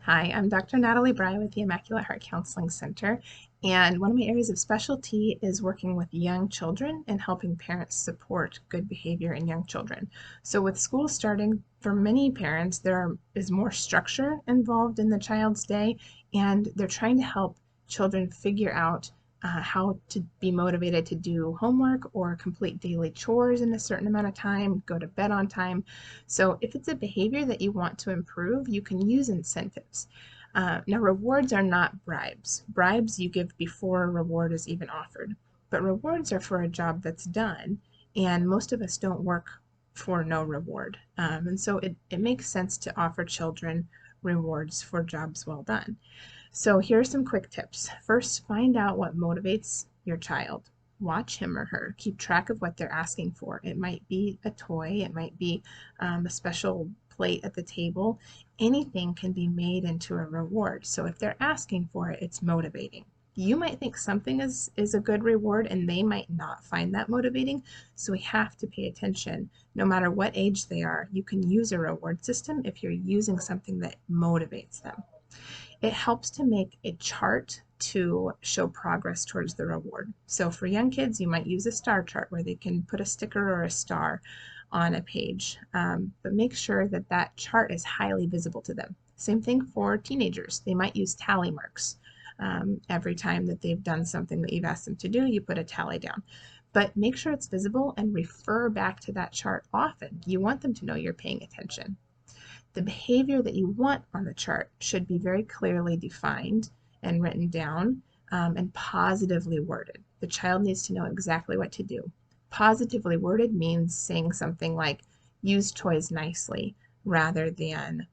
Hi, I'm Dr. Natalie Brei with the Immaculate Heart Counseling Center, and one of my areas of specialty is working with young children and helping parents support good behavior in young children. So with school starting, for many parents, there is more structure involved in the child's day, and they're trying to help children figure out how to be motivated to do homework or complete daily chores in a certain amount of time, go to bed on time. So if it's a behavior that you want to improve, you can use incentives. Now, rewards are not bribes. Bribes you give before a reward is even offered, but rewards are for a job that's done, and most of us don't work for no reward. And so it makes sense to offer children rewards for jobs well done. So here are some quick tips. First, find out what motivates your child. Watch him or her. Keep track of what they're asking for. It might be a toy, it might be a special plate at the table. Anything can be made into a reward. So if they're asking for it, it's motivating. You might think something is a good reward and they might not find that motivating. So we have to pay attention. No matter what age they are, you can use a reward system if you're using something that motivates them. It helps to make a chart to show progress towards the reward. So for young kids, you might use a star chart where they can put a sticker or a star on a page, but make sure that that chart is highly visible to them. Same thing for teenagers. They might use tally marks. Every time that they've done something that you've asked them to do, you put a tally down. But make sure it's visible and refer back to that chart often. You want them to know you're paying attention. The behavior that you want on the chart should be very clearly defined and written down and positively worded. The child needs to know exactly what to do. Positively worded means saying something like, use toys nicely, rather than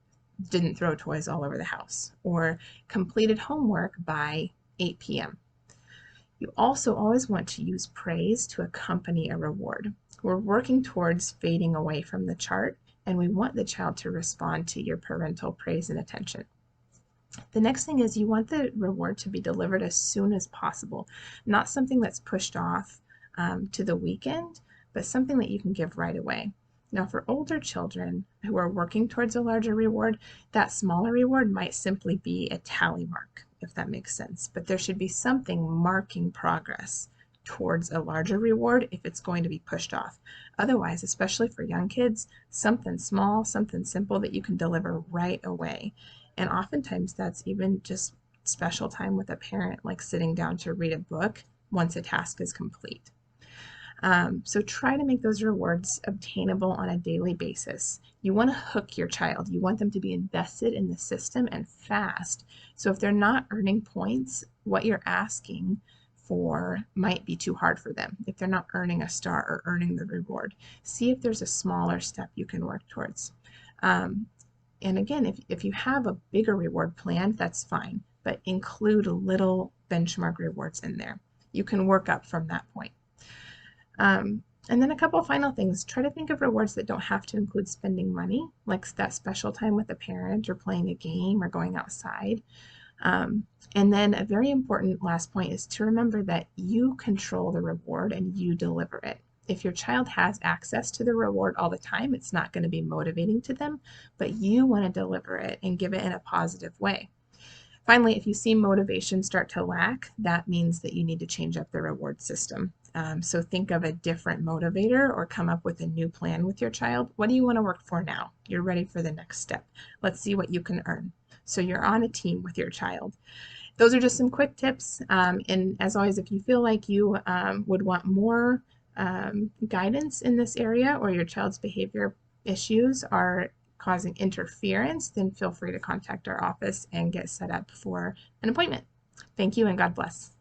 didn't throw toys all over the house, or completed homework by 8 p.m. You also always want to use praise to accompany a reward. We're working towards fading away from the chart, and we want the child to respond to your parental praise and attention. The next thing is you want the reward to be delivered as soon as possible, not something that's pushed off to the weekend, but something that you can give right away. Now, for older children who are working towards a larger reward, that smaller reward might simply be a tally mark, if that makes sense. But there should be something marking progress towards a larger reward if it's going to be pushed off. Otherwise, especially for young kids, something small, something simple that you can deliver right away. And oftentimes that's even just special time with a parent, like sitting down to read a book once a task is complete. So try to make those rewards obtainable on a daily basis. You want to hook your child. You want them to be invested in the system and fast. So if they're not earning points, what you're asking for might be too hard for them. If they're not earning a star or earning the reward, see if there's a smaller step you can work towards. And again, if you have a bigger reward planned, that's fine, but include little benchmark rewards in there. You can work up from that point. And then a couple final things. Try to think of rewards that don't have to include spending money, like that special time with a parent or playing a game or going outside. And then a very important last point is to remember that you control the reward and you deliver it. If your child has access to the reward all the time, it's not going to be motivating to them, but you want to deliver it and give it in a positive way. Finally, if you see motivation start to lack, that means that you need to change up the reward system. So think of a different motivator or come up with a new plan with your child. What do you want to work for now? You're ready for the next step. Let's see what you can earn. So you're on a team with your child. Those are just some quick tips. And as always, if you feel like you would want more guidance in this area, or your child's behavior issues are causing interference, then feel free to contact our office and get set up for an appointment. Thank you and God bless.